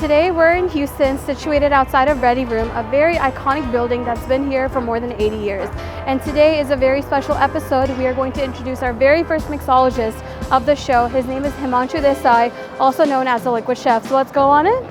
today we're in Houston, situated outside of Ready Room, a very iconic building that's been here for more than 80 years. And today is a very special episode. We are going to introduce our very first mixologist of the show. His name is Himanshu Desai, also known as the Liquid Chef. So let's go on it.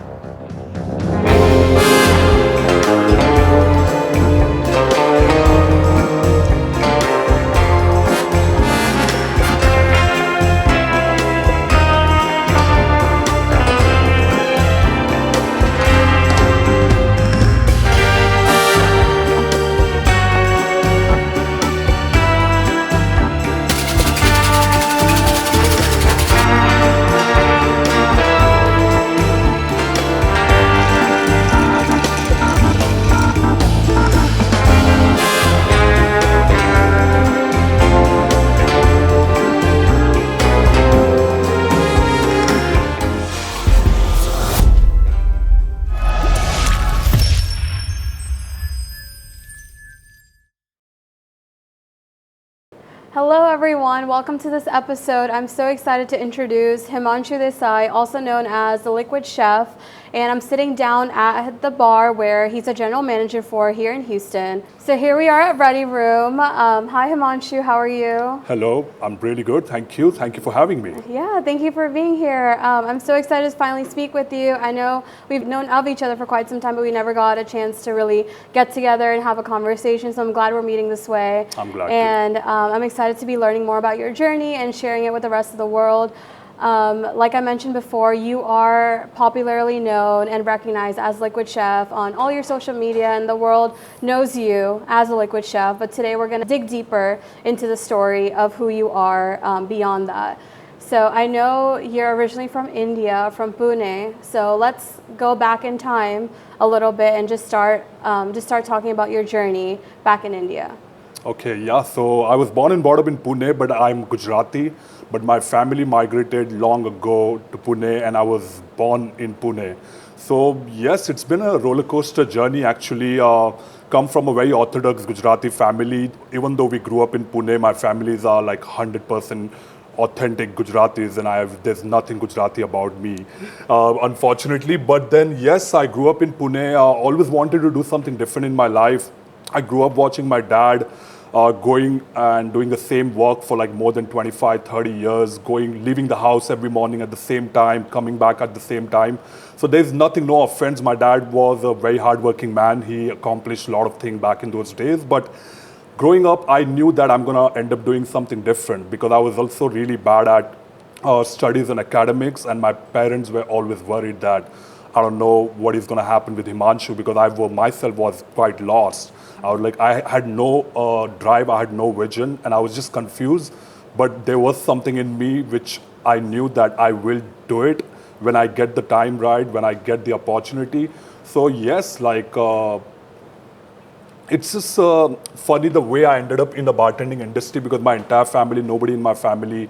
Hello everyone, welcome to this episode. I'm so excited to introduce Himanshu Desai, also known as the Liquid Chef, and I'm sitting down at the bar where he's a general manager for here in Houston. So here we are at Ready Room. Hi Himanshu, how are you? Hello, I'm really good, thank you. Thank you for having me. Yeah, thank you for being here. I'm so excited to finally speak with you. I know we've known of each other for quite some time, but we never got a chance to really get together and have a conversation, so I'm glad we're meeting this way. I'm glad and I'm excited to be learning more about your journey and sharing it with the rest of the world. Like I mentioned before, you are popularly known and recognized as Liquid Chef on all your social media, and the world knows you as a Liquid Chef. But today we're going to dig deeper into the story of who you are beyond that. So I know you're originally from India, from Pune. So let's go back in time a little bit and just start talking about your journey back in India. Okay, yeah, so I was born and brought up in Pune, but I'm Gujarati. But my family migrated long ago to Pune, and I was born in Pune. So yes, it's been a roller coaster journey actually. Come from a very orthodox Gujarati family. Even though we grew up in Pune, my families are like 100% authentic Gujaratis, and there's nothing Gujarati about me, unfortunately. But then yes, I grew up in Pune. Always wanted to do something different in my life. I grew up watching my dad going and doing the same work for like more than 25, 30 years, leaving the house every morning at the same time, coming back at the same time. So there's nothing, no offense. My dad was a very hardworking man. He accomplished a lot of things back in those days. But growing up, I knew that I'm going to end up doing something different because I was also really bad at studies and academics. And my parents were always worried that I don't know what is going to happen with Himanshu because I myself was quite lost. I had no drive, I had no vision, and I was just confused. But there was something in me which I knew that I will do it when I get the time right, when I get the opportunity. So yes, it's just funny the way I ended up in the bartending industry because my entire family, nobody in my family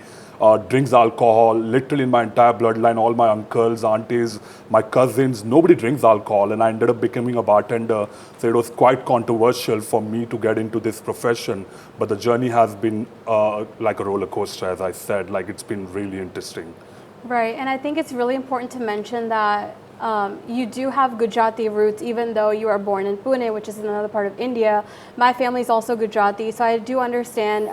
drinks alcohol. Literally in my entire bloodline, all my uncles, aunties, my cousins, nobody drinks alcohol, and I ended up becoming a bartender. So it was quite controversial for me to get into this profession, but the journey has been like a roller coaster, as I said. Like, it's been really interesting. Right, and I think it's really important to mention that you do have Gujarati roots, even though you are born in Pune, which is another part of India. My family is also Gujarati, so I do understand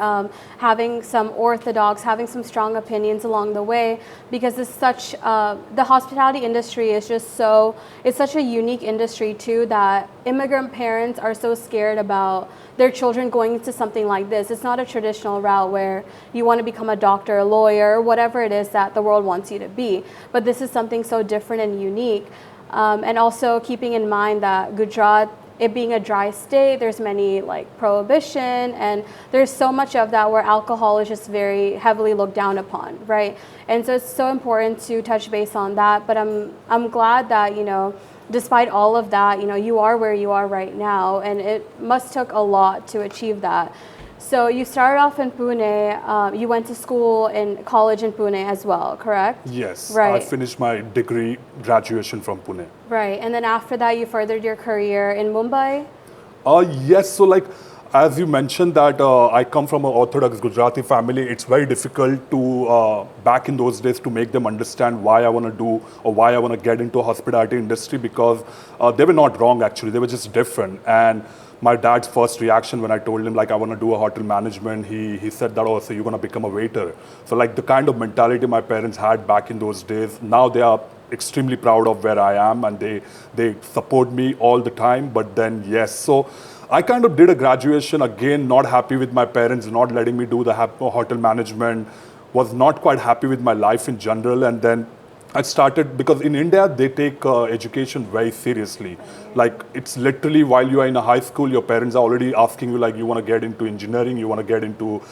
having some orthodox, having some strong opinions along the way, because it's such, the hospitality industry is just so, it's such a unique industry too, that immigrant parents are so scared about their children going into something like this. It's not a traditional route where you want to become a doctor, a lawyer, whatever it is that the world wants you to be. But this is something so different and unique. And also keeping in mind that Gujarat, it being a dry state, there's many like prohibition, and there's so much of that where alcohol is just very heavily looked down upon, right? And so it's so important to touch base on that. But I'm glad that, you know, despite all of that, you know, you are where you are right now, and it must took a lot to achieve that. So you started off in Pune. You went to school in college in Pune as well, correct? Yes, right. I finished my degree graduation from Pune. Right, and then after that, you furthered your career in Mumbai? Yes, so like as you mentioned that I come from an Orthodox Gujarati family, it's very difficult to, back in those days, to make them understand why I want to do or why I want to get into hospitality industry, because they were not wrong actually, they were just different. And my dad's first reaction when I told him like I want to do a hotel management, he said that, oh, so you're going to become a waiter. So like the kind of mentality my parents had back in those days, now they are extremely proud of where I am, and they support me all the time. But then yes, so I kind of did a graduation again, not happy with my parents not letting me do the hotel management, was not quite happy with my life in general. And then I started, because in India they take education very seriously. Like it's literally while you are in a high school, your parents are already asking you like you want to get into engineering, you want to get into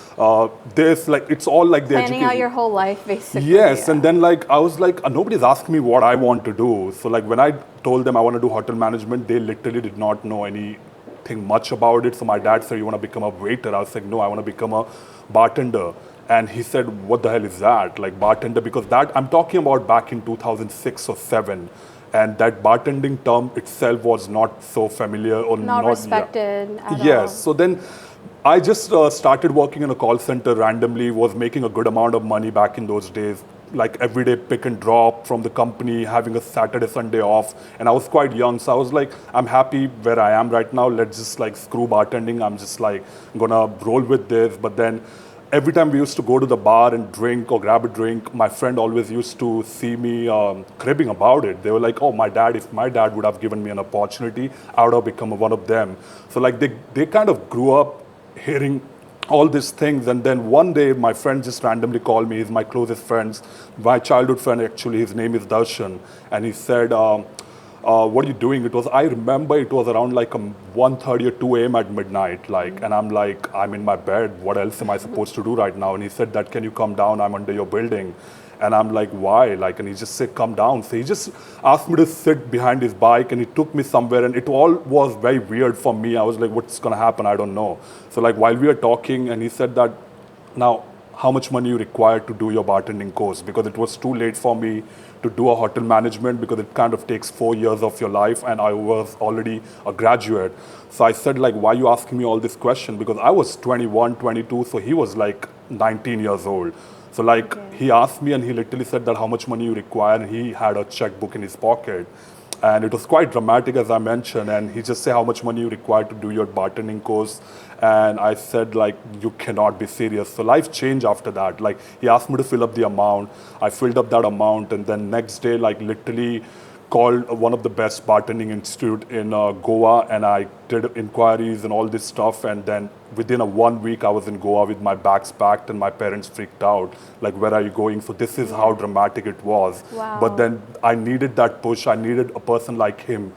this, like it's all like the Planning education. out your whole life, basically. Yes, yeah. and then like I was like, nobody's asking me what I want to do. So like when I told them I want to do hotel management, they literally did not know anything much about it. So my dad said, you want to become a waiter? I was like, no, I want to become a bartender. And he said, what the hell is that? Like bartender, because that I'm talking about back in 2006 or 7. And that bartending term itself was not so familiar or Not not respected at all. Yes. So then I just started working in a call center randomly, was making a good amount of money back in those days, like every day pick and drop from the company, having a Saturday, Sunday off. And I was quite young. So I was like, I'm happy where I am right now. Let's just like screw bartending. I'm just like gonna roll with this. But then every time we used to go to the bar and drink or grab a drink, my friend always used to see me cribbing about it. They were like, oh, if my dad would have given me an opportunity, I would have become one of them. So like they kind of grew up hearing all these things. And then one day my friend just randomly called me. He's my closest friend, my childhood friend actually. His name is Darshan. And he said, what are you doing? I remember it was around like 1:30 or 2 a.m. at midnight. Like, and I'm like, I'm in my bed. What else am I supposed to do right now? And he said that, can you come down? I'm under your building. And I'm like, why? Like, and he just said, come down. So he just asked me to sit behind his bike, and he took me somewhere, and it all was very weird for me. I was like, what's going to happen? I don't know. So like while we were talking, and he said that, now, how much money you require to do your bartending course? Because it was too late for me to do a hotel management, because it kind of takes 4 years of your life, and I was already a graduate. So I said like, why are you asking me all this question? Because I was 21, 22, so he was like 19 years old. So like he asked me, and he literally said that how much money you require, and he had a checkbook in his pocket. And it was quite dramatic, as I mentioned. And he just said, how much money you require to do your bartending course? And I said, like, you cannot be serious. So life changed after that. Like, he asked me to fill up the amount. I filled up that amount. And then next day, like, literally called one of the best bartending institute in Goa. And I did inquiries and all this stuff. And then within 1 week, I was in Goa with my bags packed, and my parents freaked out. Like, where are you going? So this is how dramatic it was. Wow. But then I needed that push. I needed a person like him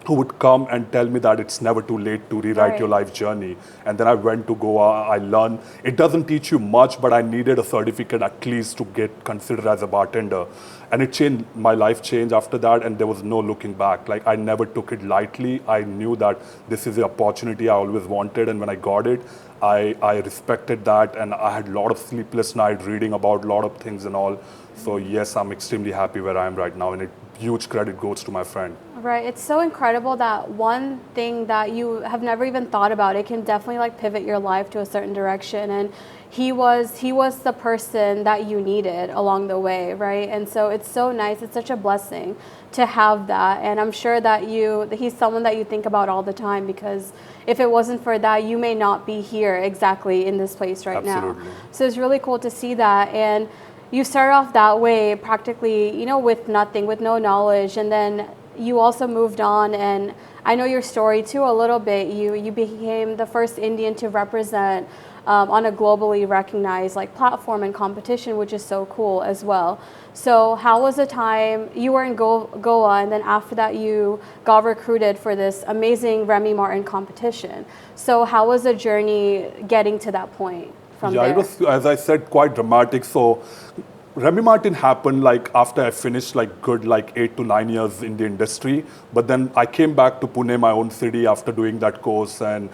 who would come and tell me that it's never too late to rewrite your life journey. And then I went to Goa, I learned. It doesn't teach you much, but I needed a certificate at least to get considered as a bartender. And it changed, my life changed after that, and there was no looking back. Like, I never took it lightly. I knew that this is the opportunity I always wanted, and when I got it, I respected that, and I had a lot of sleepless nights reading about a lot of things and all. So yes, I'm extremely happy where I am right now, and huge credit goes to my friend. Right. It's so incredible that one thing that you have never even thought about, it can definitely like pivot your life to a certain direction. And he was the person that you needed along the way, right? And so it's so nice. It's such a blessing to have that. And I'm sure that he's someone that you think about all the time, because if it wasn't for that, you may not be here exactly in this place right Absolutely. now. So it's really cool to see that. And you start off that way practically, with nothing, with no knowledge, and then you also moved on. And I know your story too a little bit. You became the first Indian to represent on a globally recognized like platform and competition, which is so cool as well. So how was the time you were in Goa, and then after that you got recruited for this amazing Remy Martin competition? So how was the journey getting to that point? Yeah, it was, as I said, quite dramatic. So Remy Martin happened like after I finished like good like 8 to 9 years in the industry. But then I came back to Pune, my own city, after doing that course, and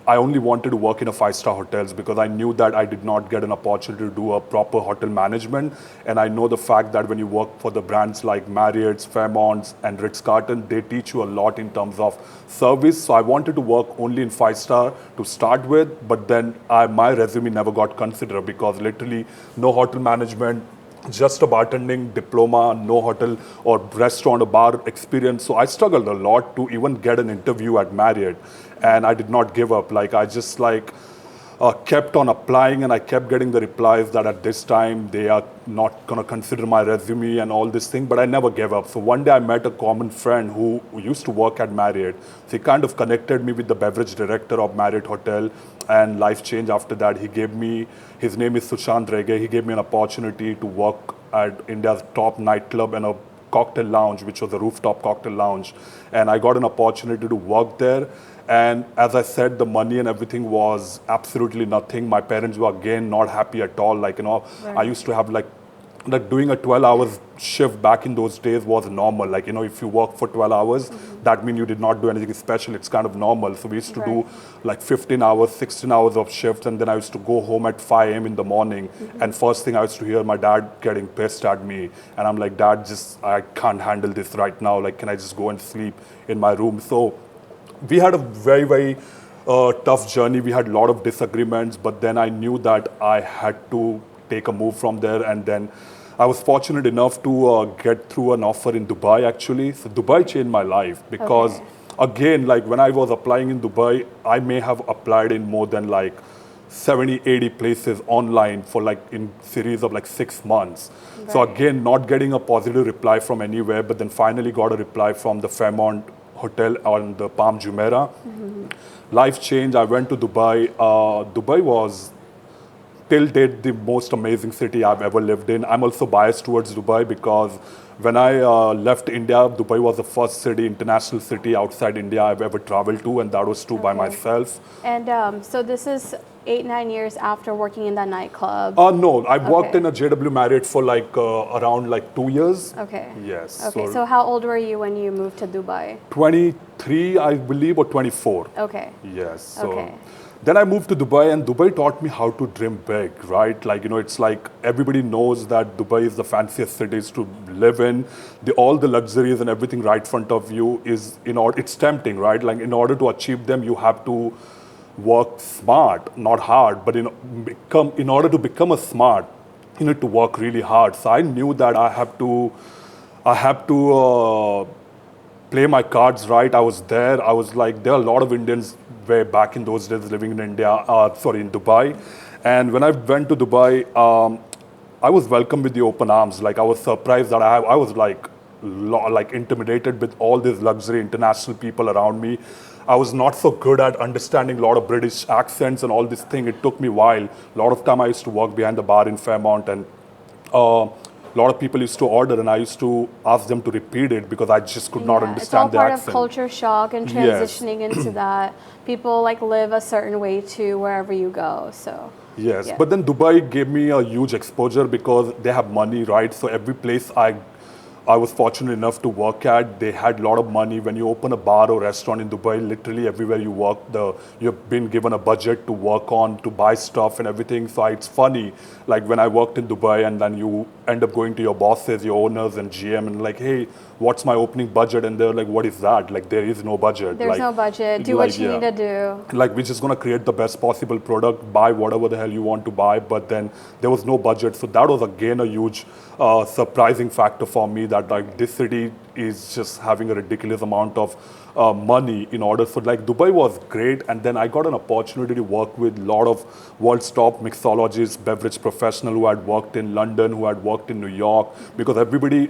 I only wanted to work in a five-star hotels because I knew that I did not get an opportunity to do a proper hotel management. And I know the fact that when you work for the brands like Marriott's, Fairmont's, and Ritz-Carlton, they teach you a lot in terms of service. So I wanted to work only in five-star to start with, but then my resume never got considered because literally no hotel management, just a bartending diploma, no hotel or restaurant or bar experience. So I struggled a lot to even get an interview at Marriott, and I did not give up. Like I just kept on applying, and I kept getting the replies that at this time they are not going to consider my resume and all this thing, but I never gave up. So one day I met a common friend who used to work at Marriott. So he kind of connected me with the beverage director of Marriott Hotel, and life changed after that. His name is Sushant Rege. He gave me an opportunity to work at India's top nightclub and a cocktail lounge, which was a rooftop cocktail lounge. And I got an opportunity to work there. And as I said, the money and everything was absolutely nothing. My parents were again not happy at all. Right. I used to have like doing a 12-hour shift back in those days was normal. If you work for 12 hours, that means you did not do anything special. It's kind of normal. So we used to do like 15 hours, 16 hours of shifts. And then I used to go home at 5 a.m. in the morning. And first thing I used to hear my dad getting pissed at me. And I'm like, Dad, I can't handle this right now. Like, can I just go and sleep in my room? So we had a very, very tough journey. We had a lot of disagreements, but then I knew that I had to take a move from there. And then I was fortunate enough to get through an offer in Dubai, actually. So Dubai changed my life because, again, like when I was applying in Dubai, I may have applied in more than like 70, 80 places online for like in series of like 6 months. Right. So again, not getting a positive reply from anywhere, but then finally got a reply from the Fairmont Hotel on the Palm Jumeirah. Life changed. I went to Dubai. Dubai was till date the most amazing city I've ever lived in. I'm also biased towards Dubai because when I left India, Dubai was the first international city outside India I've ever traveled to, and that was too by myself. And so this is 8-9 years after working in that nightclub? No, I worked in a JW Marriott for around 2 years. Okay. Yes. Okay, so how old were you when you moved to Dubai? 23, I believe, or 24. Okay. Yes. So then I moved to Dubai, and Dubai taught me how to dream big, right? It's like everybody knows that Dubai is the fanciest cities to live in. All the luxuries and everything right in front of you it's tempting, right? Like in order to achieve them, you have to work smart, not hard. But in order to become a smart, you need to work really hard. So I knew that I have to play my cards right. I was there. I was like, there are a lot of Indians way back in those days living in in Dubai. And when I went to Dubai, I was welcomed with the open arms. Like I was surprised that I was like intimidated with all these luxury international people around me. I was not so good at understanding a lot of British accents and all this thing. It took me a while. A lot of time I used to work behind the bar in Fairmont, and a lot of people used to order, and I used to ask them to repeat it because I just could not understand the accent. It's all part of culture shock and transitioning into that. People live a certain way too wherever you go. So. Yes, but then Dubai gave me a huge exposure because they have money, right? So every place I was fortunate enough to work at, they had a lot of money. When you open a bar or restaurant in Dubai, literally everywhere you work, you've been given a budget to work on, to buy stuff and everything. So it's funny, like when I worked in Dubai and then you end up going to your bosses, your owners and GM and like, hey, what's my opening budget? And they're like, what is that? Like, there is no budget. There's no budget. Do what you need to do. Like, we're just going to create the best possible product, buy whatever the hell you want to buy. But then there was no budget. So that was again a huge surprising factor for me, that like this city is just having a ridiculous amount of money in order for, like, Dubai was great. And then I got an opportunity to work with a lot of world's top mixologists, beverage professionals who had worked in London, who had worked in New York, because everybody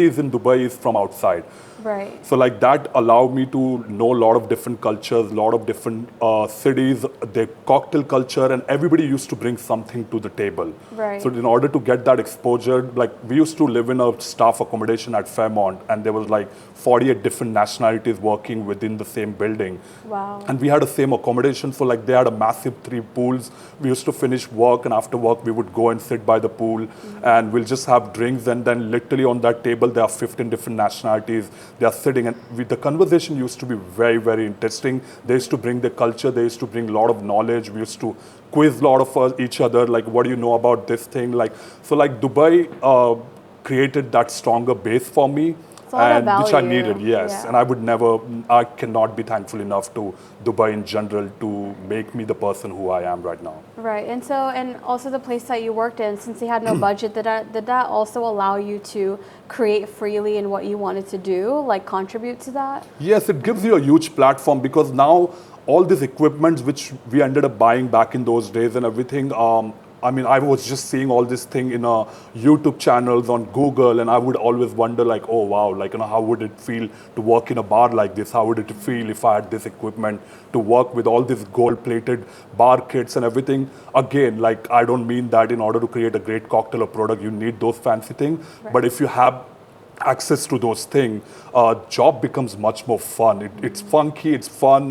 is in Dubai is from outside. Right. So like that allowed me to know a lot of different cultures, a lot of different cities, their cocktail culture, and everybody used to bring something to the table. Right. So in order to get that exposure, like we used to live in a staff accommodation at Fairmont, and there was like 48 different nationalities working within the same building. Wow. And we had the same accommodation, so like they had a massive 3 pools. We used to finish work, and after work we would go and sit by the pool, and we'll just have drinks, and then literally on that table there are 15 different nationalities. They are sitting, and the conversation used to be very, very interesting. They used to bring the culture, they used to bring a lot of knowledge. We used to quiz a lot of each other, like, what do you know about this thing? Like, so like Dubai created that stronger base for me, It's a lot of and which I value. needed, yes. Yeah. And I cannot be thankful enough to Dubai in general to make me the person who I am right now. Right, and so, and also the place that you worked in, since you had no budget, did that also allow you to create freely in what you wanted to do, like contribute to that? Yes, it gives you a huge platform, because now all these equipments which we ended up buying back in those days and everything, I mean, I was just seeing all this thing in YouTube channels on Google, and I would always wonder, like, oh wow, like, how would it feel to work in a bar like this? How would it feel if I had this equipment to work with all these gold-plated bar kits and everything? Again, like, I don't mean that in order to create a great cocktail or product, you need those fancy things. Right. But if you have access to those things, job becomes much more fun. It's funky, it's fun,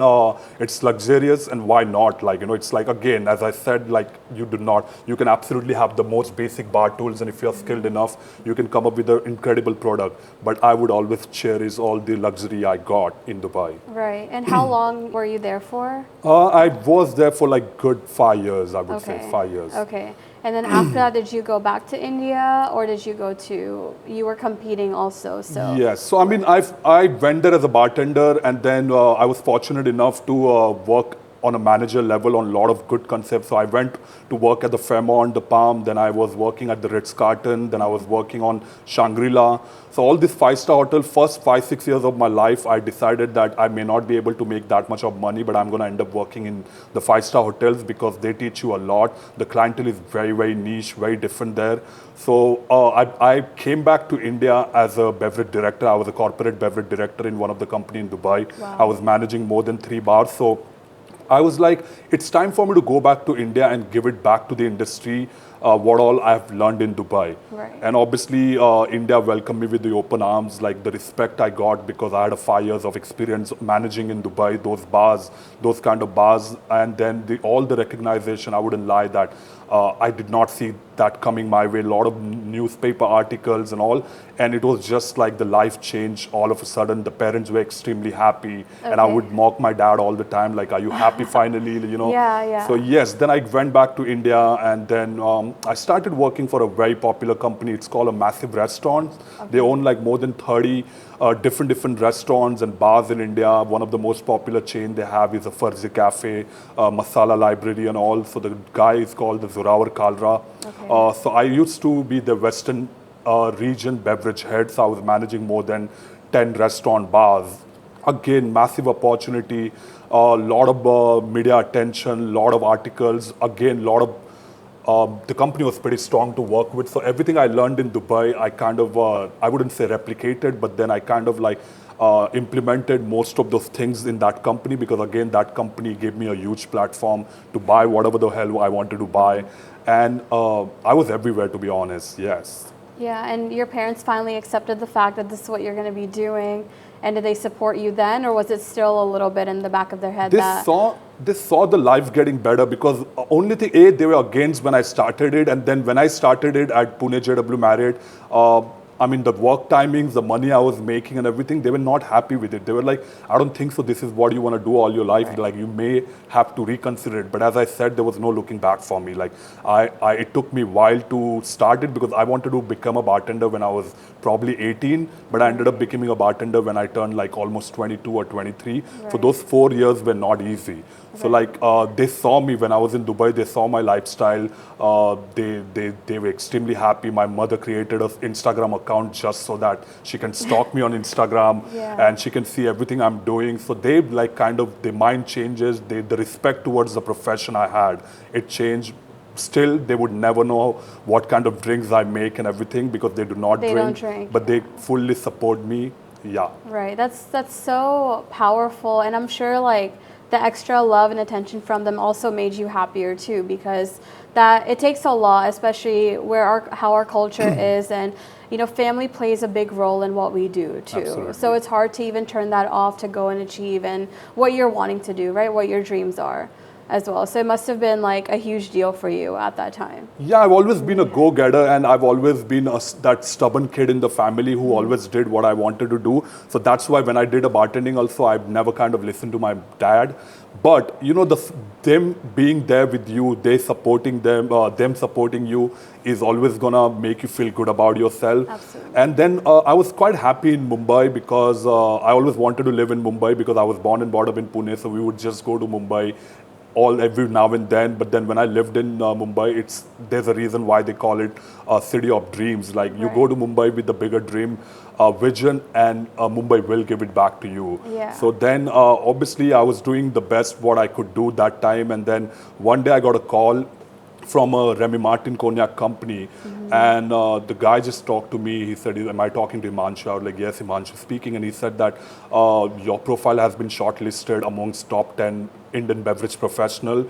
it's luxurious, and why not? Like, it's like, again, as I said, like, you can absolutely have the most basic bar tools, and if you're skilled enough, you can come up with an incredible product. But I would always cherish all the luxury I got in Dubai. Right, and how long were you there for? I was there for like good 5 years, I would say, 5 years. Okay. And then after that, did you go back to India, or did you go to, you were competing also, so. Yes. So, I mean, I went there as a bartender, and then I was fortunate enough to work on a manager level on a lot of good concepts. So I went to work at the Fairmont, the Palm, then I was working at the Ritz-Carlton, then I was working on Shangri-La. So all these 5-star hotels, first 5-6 years of my life, I decided that I may not be able to make that much of money, but I'm going to end up working in the 5-star hotels because they teach you a lot. The clientele is very, very niche, very different there. So I came back to India as a beverage director. I was a corporate beverage director in one of the companies in Dubai. Wow. I was managing more than 3 bars. So I was like, it's time for me to go back to India and give it back to the industry, what all I've learned in Dubai. Right. And obviously, India welcomed me with the open arms, like the respect I got because I had 5 years of experience managing in Dubai, those bars, those kind of bars. And then all the recognition, I wouldn't lie that I did not see that coming my way, a lot of newspaper articles and all. And it was just like the life changed all of a sudden. The parents were extremely happy. And I would mock my dad all the time, like, are you happy finally, Yeah, yeah. So yes, then I went back to India, and then I started working for a very popular company. It's called a Massive Restaurants. They own like more than 30 different restaurants and bars in India. One of the most popular chain they have is a Farzi Cafe, Masala Library and all. So the guy is called the Zorawar Kalra. Okay. So I used to be the Western region beverage head. So I was managing more than 10 restaurant bars. Again, massive opportunity, a lot of media attention, lot of articles. Again, lot of the company was pretty strong to work with. So everything I learned in Dubai, I kind of, I wouldn't say replicated, but then I kind of like implemented most of those things in that company because again, that company gave me a huge platform to buy whatever the hell I wanted to buy. And I was everywhere, to be honest, yes. Yeah, and your parents finally accepted the fact that this is what you're going to be doing. And did they support you then, or was it still a little bit in the back of their head They saw the life getting better because only thing, they were against when I started it, and then when I started it at Pune JW Marriott, I mean, the work timings, the money I was making and everything, they were not happy with it. They were like, I don't think so, this is what you want to do all your life. Right. Like, you may have to reconsider it. But as I said, there was no looking back for me. Like, it took me a while to start it because I wanted to become a bartender when I was probably 18, but I ended up becoming a bartender when I turned like almost 22 or 23. Right. So those 4 years were not easy. So like they saw me when I was in Dubai, they saw my lifestyle. They were extremely happy. My mother created an Instagram account just so that she can stalk me on Instagram and she can see everything I'm doing. So they like kind of, their mind changes. The respect towards the profession I had, it changed. Still, they would never know what kind of drinks I make and everything because they do not drink. They don't drink. But they fully support me. Yeah. Right. That's so powerful, and I'm sure like the extra love and attention from them also made you happier too, because that it takes a lot, especially how our culture is, and family plays a big role in what we do too. Absolutely. So it's hard to even turn that off to go and achieve and what you're wanting to do, right? What your dreams are as well. So it must have been like a huge deal for you at that time. Yeah, I've always been a go-getter, and I've always been that stubborn kid in the family who always did what I wanted to do. So that's why when I did a bartending also, I've never kind of listened to my dad. But them being there with you, them supporting you is always gonna make you feel good about yourself. Absolutely. And then I was quite happy in Mumbai because I always wanted to live in Mumbai because I was born and brought up in Pune. So we would just go to Mumbai every now and then. But then when I lived in Mumbai, there's a reason why they call it a city of dreams. Like you go to Mumbai with the bigger dream, vision, and Mumbai will give it back to you. Yeah. So then obviously I was doing the best what I could do that time, and then one day I got a call from a Remy Martin cognac company, and the guy just talked to me. He said, "Am I talking to Himanshu?" I was like, "Yes, Himanshu speaking." And he said that your profile has been shortlisted amongst top 10 Indian beverage professional.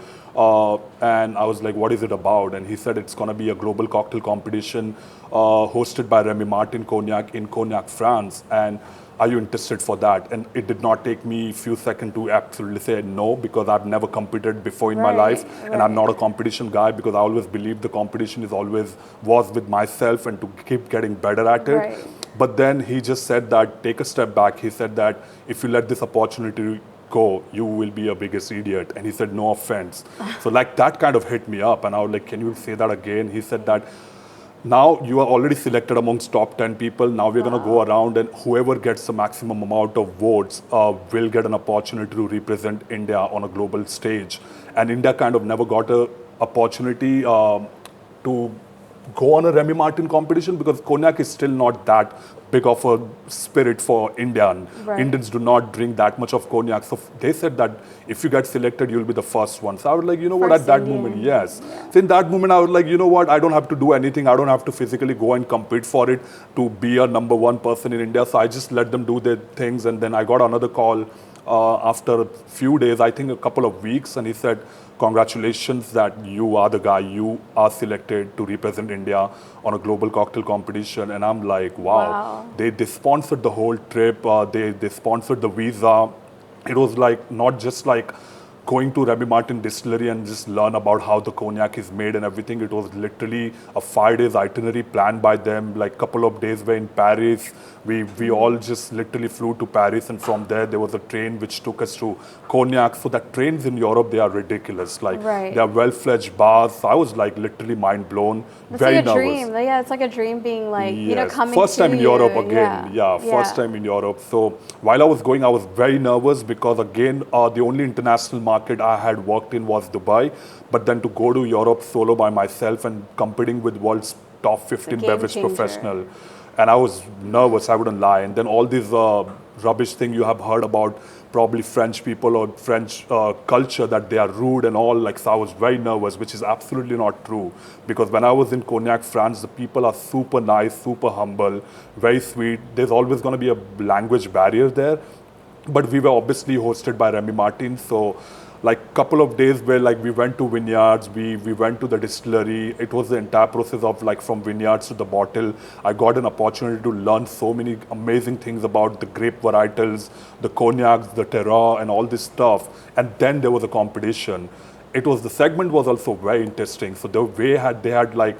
And I was like, "What is it about?" And he said, "It's going to be a global cocktail competition hosted by Remy Martin Cognac in Cognac, France. And are you interested for that?" And it did not take me a few seconds to absolutely say no, because I've never competed before in my life. And I'm not a competition guy, because I always believe the competition was with myself and to keep getting better at it. Right. But then he just said that, take a step back. He said that if you let this opportunity go, you will be a biggest idiot. And he said, no offense. So like that kind of hit me up. And I was like, can you say that again? He said that, now you are already selected amongst top 10 people. Now we're going to go around, and whoever gets the maximum amount of votes will get an opportunity to represent India on a global stage. And India kind of never got an opportunity to go on a Remy Martin competition, because cognac is still not that big of a spirit for Indian. Right. Indians do not drink that much of cognac. So they said that if you get selected, you'll be the first one. So I was like, you know what, First at that Indian. moment, yes. Yeah. So in that moment, I was like, you know what, I don't have to do anything. I don't have to physically go and compete for it to be a number one person in India. So I just let them do their things. And then I got another call after a few days, I think a couple of weeks. And he said, congratulations that you are the guy. You are selected to represent India on a global cocktail competition. And I'm like, wow. They sponsored the whole trip. They sponsored the visa. It was like not just like going to Remy Martin distillery and just learn about how the cognac is made and everything. It was literally a 5 days itinerary planned by them. Like couple of days were in Paris. We all just literally flew to Paris, and from there was a train which took us to Cognac. So that trains in Europe, they are ridiculous. Like they are well-fledged bars. So I was like literally mind blown. It's very like a nervous. dream. Yeah, it's like a dream being like, Yes. coming First to time in you. Europe again. Yeah, first time in Europe. So while I was going, I was very nervous, because again, the only international market I had worked in was Dubai. But then to go to Europe solo by myself and competing with world's top 15 beverage professional. And I was nervous, I wouldn't lie. And then all these rubbish thing you have heard about probably French people or French culture, that they are rude and all. Like, so I was very nervous, which is absolutely not true. Because when I was in Cognac, France, the people are super nice, super humble, very sweet. There's always going to be a language barrier there. But we were obviously hosted by Remy Martin. So like couple of days where like we went to vineyards, we went to the distillery. It was the entire process of like from vineyards to the bottle. I got an opportunity to learn so many amazing things about the grape varietals, the cognacs, the terroir, and all this stuff. And then there was a competition. The segment was also very interesting. So the way they had like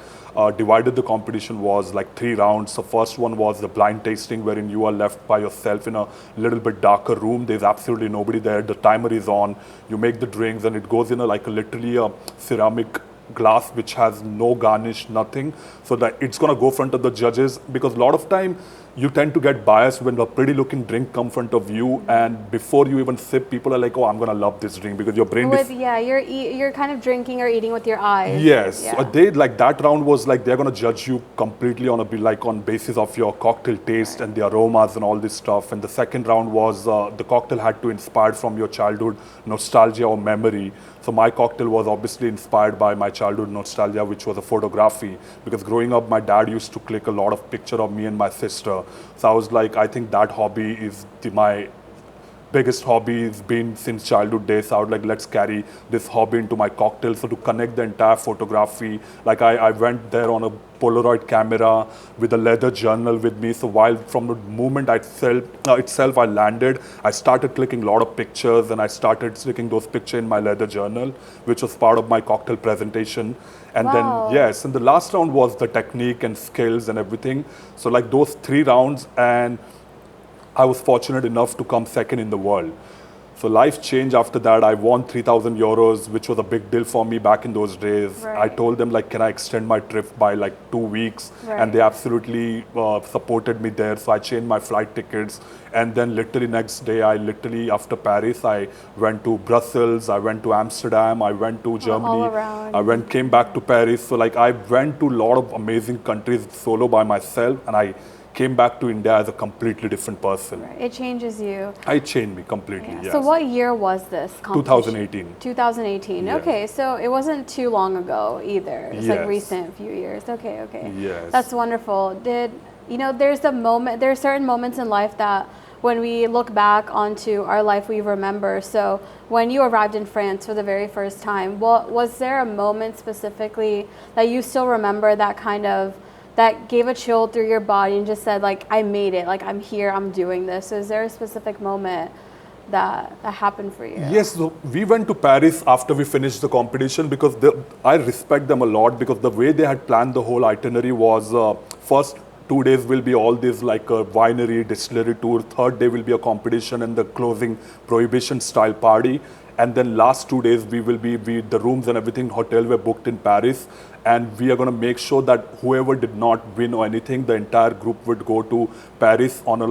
divided the competition was like 3 rounds. So first one was the blind tasting, wherein you are left by yourself in a little bit darker room. There's absolutely nobody there. The timer is on. You make the drinks, and it goes in literally a ceramic glass which has no garnish, nothing. So that it's gonna go front of the judges, because a lot of time you tend to get biased when a pretty looking drink come front of you, and before you even sip, people are like, oh, I'm gonna love this drink, because your brain you're kind of drinking or eating with your eyes. Yes. They like that round was like they're gonna judge you completely on basis of your cocktail taste and the aromas and all this stuff. And the second round was the cocktail had to inspire from your childhood nostalgia or memory. So my cocktail was obviously inspired by my childhood nostalgia, which was a photography. Because growing up, my dad used to click a lot of picture of me and my sister. So I was like, I think that hobby is my biggest hobby has been since childhood days. So I would like, let's carry this hobby into my cocktail. So to connect the entire photography, like I went there on a Polaroid camera with a leather journal with me. So while from the moment itself I landed, I started clicking a lot of pictures and I started sticking those pictures in my leather journal, which was part of my cocktail presentation. And Wow. then, yes, and the last round was the technique and skills and everything. So like those 3 rounds, and I was fortunate enough to come second in the world. So life changed after that. I won 3,000 euros, which was a big deal for me back in those days. I Right. told them like, can I extend my trip by like 2 weeks? Right. And they absolutely supported me there. So I changed my flight tickets. And then literally next day, after Paris, I went to Brussels, I went to Amsterdam, I went to Germany, around. came back to Paris. So like I went to a lot of amazing countries solo by myself, and I came back to India as a completely different person. Right. It changes you. It changed me completely, Yeah. yes. So what year was this competition? 2018. 2018. Yes. Okay, so it wasn't too long ago either. It's like Yes. recent few years. Okay. Yes. That's wonderful. There's certain moments in life that when we look back onto our life we remember. So when you arrived in France for the very first time, was there a moment specifically that you still remember that gave a chill through your body and just said like, I made it, like I'm here, I'm doing this? Is there a specific moment that happened for you? Yes, so we went to Paris after we finished the competition because I respect them a lot, because the way they had planned the whole itinerary was first 2 days will be all this like a winery, distillery tour. Third day will be a competition and the closing prohibition style party. And then last 2 days the rooms and everything, hotel were booked in Paris. And we are going to make sure that whoever did not win or anything, the entire group would go to Paris on a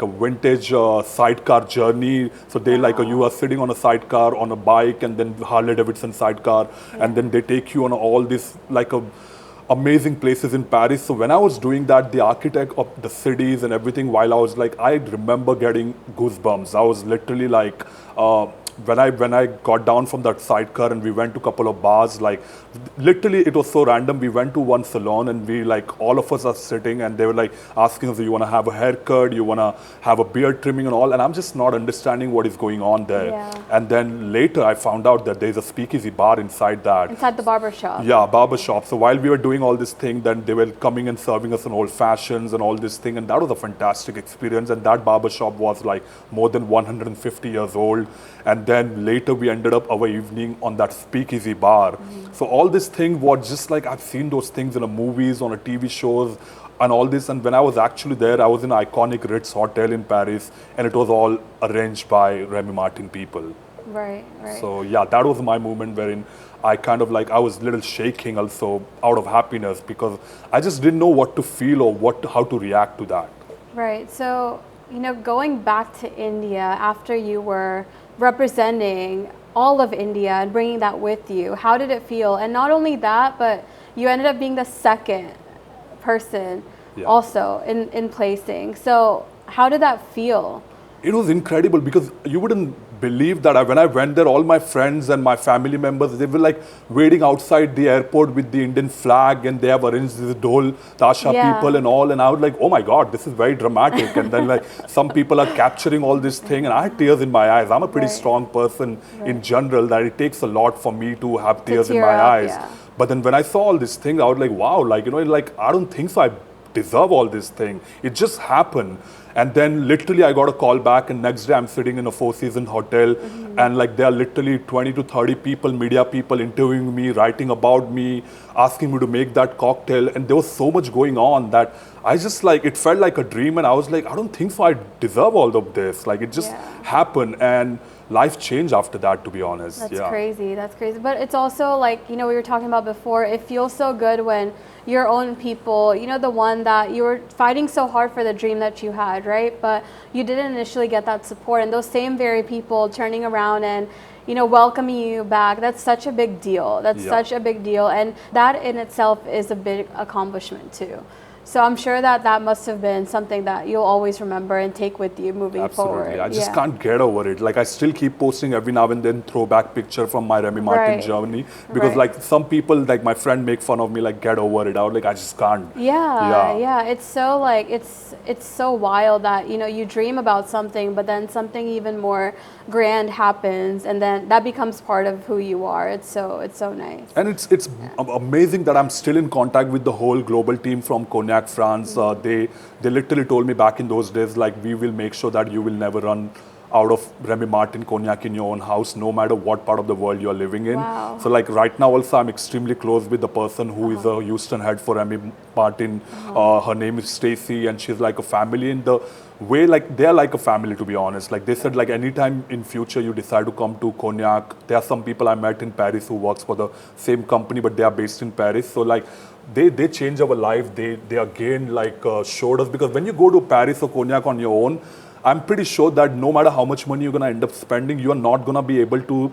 vintage sidecar journey. So you are sitting on a sidecar on a bike, and then Harley Davidson sidecar, and then they take you on all this amazing places in Paris. So when I was doing that, the architect of the cities and everything, while I remember getting goosebumps. I was literally like, when I got down from that sidecar and we went to a couple of bars, like literally it was so random. We went to one salon and we all of us are sitting and they were like asking us, you want to have a haircut, you want to have a beard trimming and all, and I'm just not understanding what is going on there. Yeah. And then later I found out that there's a speakeasy bar inside that. Inside the barber shop. Yeah, barber shop. So while we were doing all this thing, then they were coming and serving us an old fashions and all this thing, and that was a fantastic experience. And that barber shop was like more than 150 years old. And then later we ended up our evening on that speakeasy bar. Mm-hmm. So all this thing was just like, I've seen those things in the movies, on a TV shows and all this. And when I was actually there, I was in an iconic Ritz hotel in Paris, and it was all arranged by Remy Martin people. Right. So yeah, that was my moment wherein I I was a little shaking also out of happiness, because I just didn't know what to feel or how to react to that. Right. So, going back to India after you were representing all of India and bringing that with you, how did it feel? And not only that, but you ended up being the second person also in placing. So how did that feel? It was incredible, because you wouldn't believe that when I went there, all my friends and my family members, they were like waiting outside the airport with the Indian flag, and they have arranged this Dol Tasha people and all, and I was like, oh my God, this is very dramatic. And then like some people are capturing all this thing, and I had tears in my eyes. I'm a pretty strong person in general, that it takes a lot for me to have tears in my eyes. Yeah. But then when I saw all this thing, I was like, wow, I don't think so. I deserve all this thing. It just happened. And then literally I got a call back, and next day I'm sitting in a Four Seasons hotel, and there are literally 20 to 30 people, media people interviewing me, writing about me, asking me to make that cocktail. And there was so much going on that I just it felt like a dream, and I was like, I don't think so I deserve all of this. It just happened, and life changed after that, to be honest. That's crazy. But it's also we were talking about before, it feels so good when your own people, the one that you were fighting so hard for the dream that you had, right? But you didn't initially get that support, and those same very people turning around and welcoming you back, that's such a big deal. Such a big deal, and that in itself is a big accomplishment too. So I'm sure that that must have been something that you'll always remember and take with you moving forward. Absolutely. I just can't get over it. Like I still keep posting every now and then throwback picture from my Remy Martin journey because like some people, like my friend, make fun of me, like get over it. Like I just can't. Yeah. It's so like it's so wild that you dream about something, but then something even more grand happens, and then that becomes part of who you are. It's so nice. And it's amazing that I'm still in contact with the whole global team from Cognac, France. They literally told me back in those days, like, we will make sure that you will never run out of Remy Martin cognac in your own house, no matter what part of the world you're living in. Wow. So like right now also I'm extremely close with the person who is a Houston head for Remy Martin. Her name is Stacy, and she's like a family in the way, like they're like a family, to be honest. Like they said, like anytime in future you decide to come to Cognac, there are some people I met in Paris who works for the same company, but they are based in Paris. So like they change our life. They again like showed us, because when you go to Paris or Cognac on your own, I'm pretty sure that no matter how much money you're going to end up spending, you are not going to be able to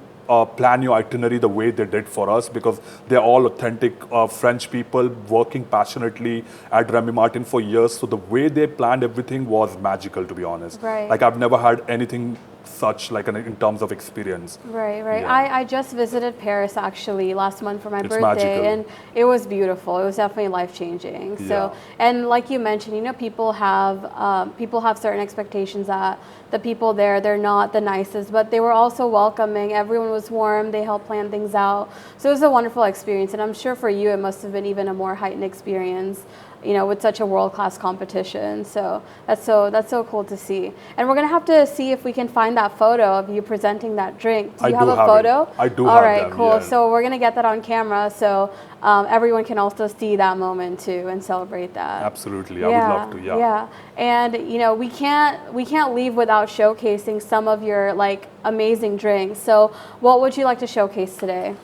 plan your itinerary the way they did for us, because they're all authentic French people working passionately at Remy Martin for years. So the way they planned everything was magical, to be honest. Right. Like I've never had anything such, like in terms of experience. Right. Yeah. I just visited Paris actually last month for my birthday, magical. and it was beautiful. It was definitely life-changing. So, and like you mentioned, people have certain expectations that the people there, they're not the nicest, but they were also welcoming. Everyone was warm. They helped plan things out. So it was a wonderful experience, and I'm sure for you it must have been even a more heightened experience, with such a world-class competition. So that's so cool to see. And we're gonna have to see if we can find that photo of you presenting that drink. Do you have a photo? I do. All right, cool. Yeah. So we're gonna get that on camera, so everyone can also see that moment too and celebrate that. Absolutely, I would love to. Yeah, and we can't leave without showcasing some of your like amazing drinks. So what would you like to showcase today?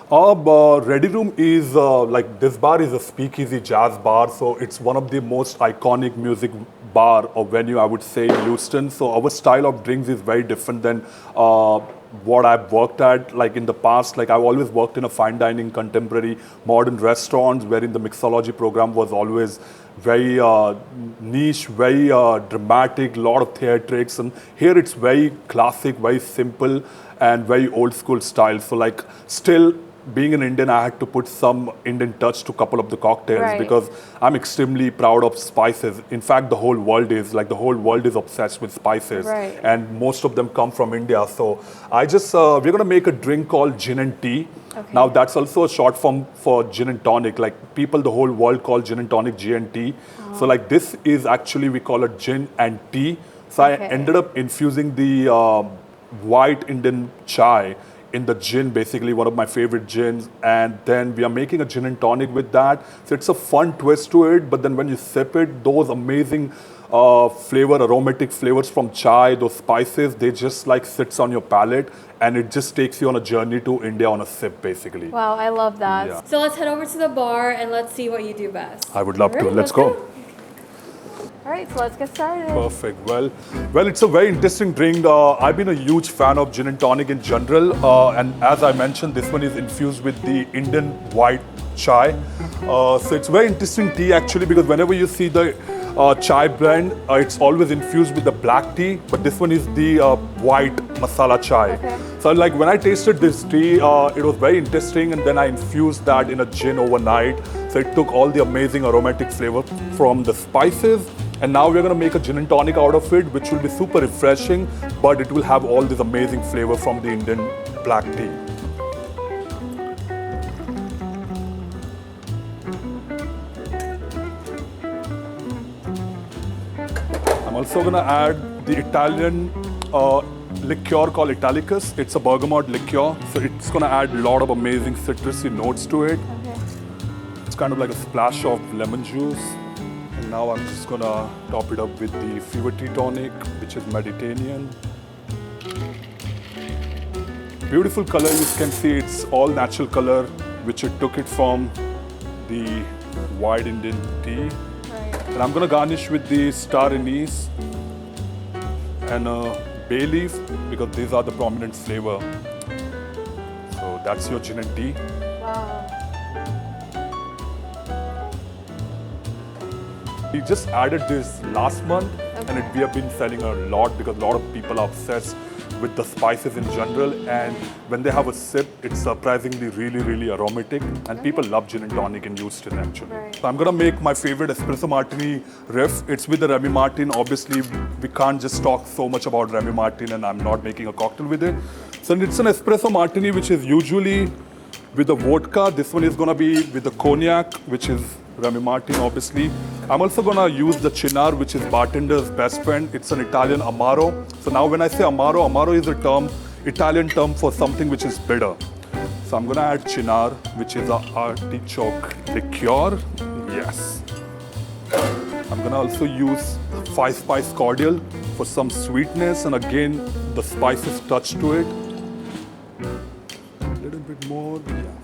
Ready Room is like, this bar is a speakeasy jazz bar, so it's one of the most iconic music bar or venue, I would say, in Houston. So our style of drinks is very different than what I've worked at like in the past. Like I've always worked in a fine dining, contemporary, modern restaurants, wherein the mixology program was always very niche, very dramatic, lot of theatrics, and here it's very classic, very simple, and very old school style. So like still, being an Indian, I had to put some Indian touch to a couple of the cocktails, because I'm extremely proud of spices. In fact, the whole world is obsessed with spices, and most of them come from India. So I just, we're going to make a drink called gin and tea. Okay. Now that's also a short form for gin and tonic. Like people, the whole world call gin and tonic G&T. So like this is actually, we call it gin and tea. So I ended up infusing the white Indian chai in the gin, basically one of my favorite gins, and then we are making a gin and tonic with that. So it's a fun twist to it, but then when you sip it, those amazing aromatic flavors from chai, those spices, they just like sits on your palate, and it just takes you on a journey to India on a sip, basically. Wow, I love that. Yeah. So let's head over to the bar and let's see what you do best. I would love to. Let's go. All right, so let's get started. Perfect. Well, it's a very interesting drink. I've been a huge fan of gin and tonic in general, and as I mentioned, this one is infused with the Indian white chai. So it's very interesting tea actually, because whenever you see the chai blend, it's always infused with the black tea, but this one is the white masala chai. Okay. So like when I tasted this tea, it was very interesting, and then I infused that in a gin overnight. So it took all the amazing aromatic flavor from the spices. And now we're going to make a gin and tonic out of it, which will be super refreshing, but it will have all this amazing flavor from the Indian black tea. I'm also going to add the Italian liqueur called Italicus. It's a bergamot liqueur, so it's going to add a lot of amazing citrusy notes to it. Okay. It's kind of like a splash of lemon juice. And now I'm just gonna top it up with the fever tea tonic, which is Mediterranean. Beautiful color, you can see it's all natural color, which it took it from the white Indian tea. Right. And I'm gonna garnish with the star anise and bay leaf, because these are the prominent flavor. So that's your gin and tea. Wow. We just added this last month, and we have been selling a lot because a lot of people are obsessed with the spices in general, and when they have a sip, it's surprisingly really aromatic, and people love gin and tonic in Houston actually. Right. So I'm gonna make my favorite espresso martini riff. It's with the Remy Martin. Obviously, we can't just talk so much about Remy Martin and I'm not making a cocktail with it. So it's an espresso martini which is usually with the vodka. This one is gonna be with the cognac, which is Remy Martin, obviously. I'm also gonna use the Cynar, which is bartender's best friend. It's an Italian Amaro. So now when I say Amaro, Amaro is a term, Italian term for something which is bitter. So I'm gonna add Cynar, which is a artichoke liqueur. Yes. I'm gonna also use 5-spice cordial for some sweetness, and again, the spices touch to it. A little bit more, yeah.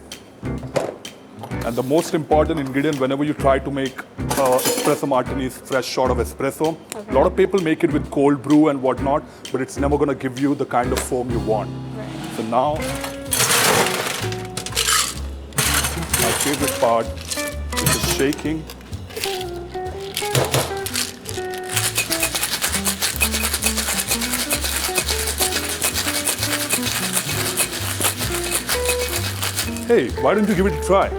And the most important ingredient whenever you try to make espresso martini is fresh shot of espresso. Okay. A lot of people make it with cold brew and whatnot, but it's never going to give you the kind of foam you want. Right. So now, my favorite part, which is shaking. Hey, why don't you give it a try?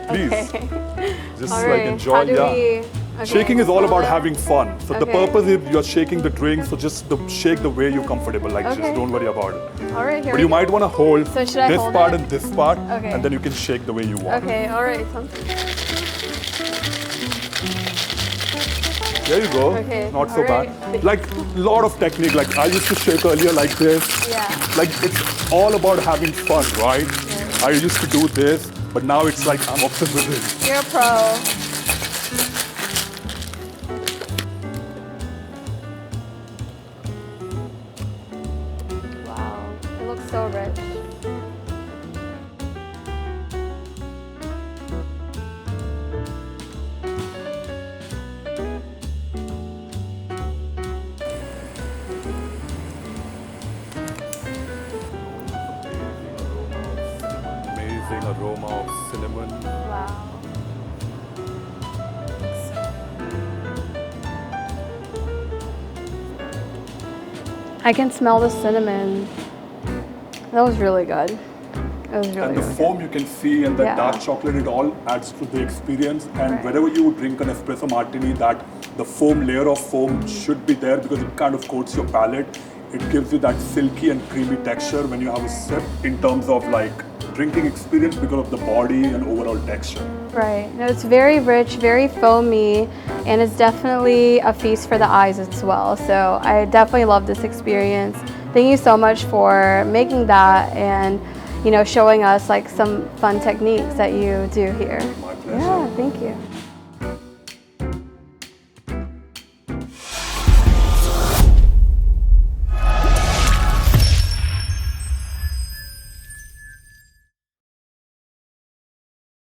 Please. Okay. Just All like right. enjoy. How do Yeah. we... Okay. Shaking is all about having fun. So the Okay. purpose is you're shaking the drink, so just shake the way you're comfortable. Like Okay. just don't worry about it. All right, here But we you go. might want to hold So should I this hold part it? and this part, Okay. and then you can shake the way you want. Okay, all right. Sounds good. There you go. Okay, Not so all right. bad. Like lot of technique. Like I used to shake earlier like this. Yeah. Like it's all about having fun, right? Yeah. I used to do this, but now it's like I'm obsessed with it. You're a pro. Wow, it looks so rich. Amazing aroma of cinnamon. Wow. I can smell the cinnamon. That was really good. It was really, And the really foam you can see and the Yeah. dark chocolate, it all adds to the experience. And Right. whenever you drink an espresso martini, that the foam layer of foam should be there because it kind of coats your palate. It gives you that silky and creamy texture when you have a sip in terms of like drinking experience because of the body and overall texture. good. Right. No, it's very rich, very foamy, and it's definitely a feast for the eyes as well. So I definitely love this experience. Thank you so much for making that and showing us like some fun techniques that you do here. My pleasure. Yeah, thank you.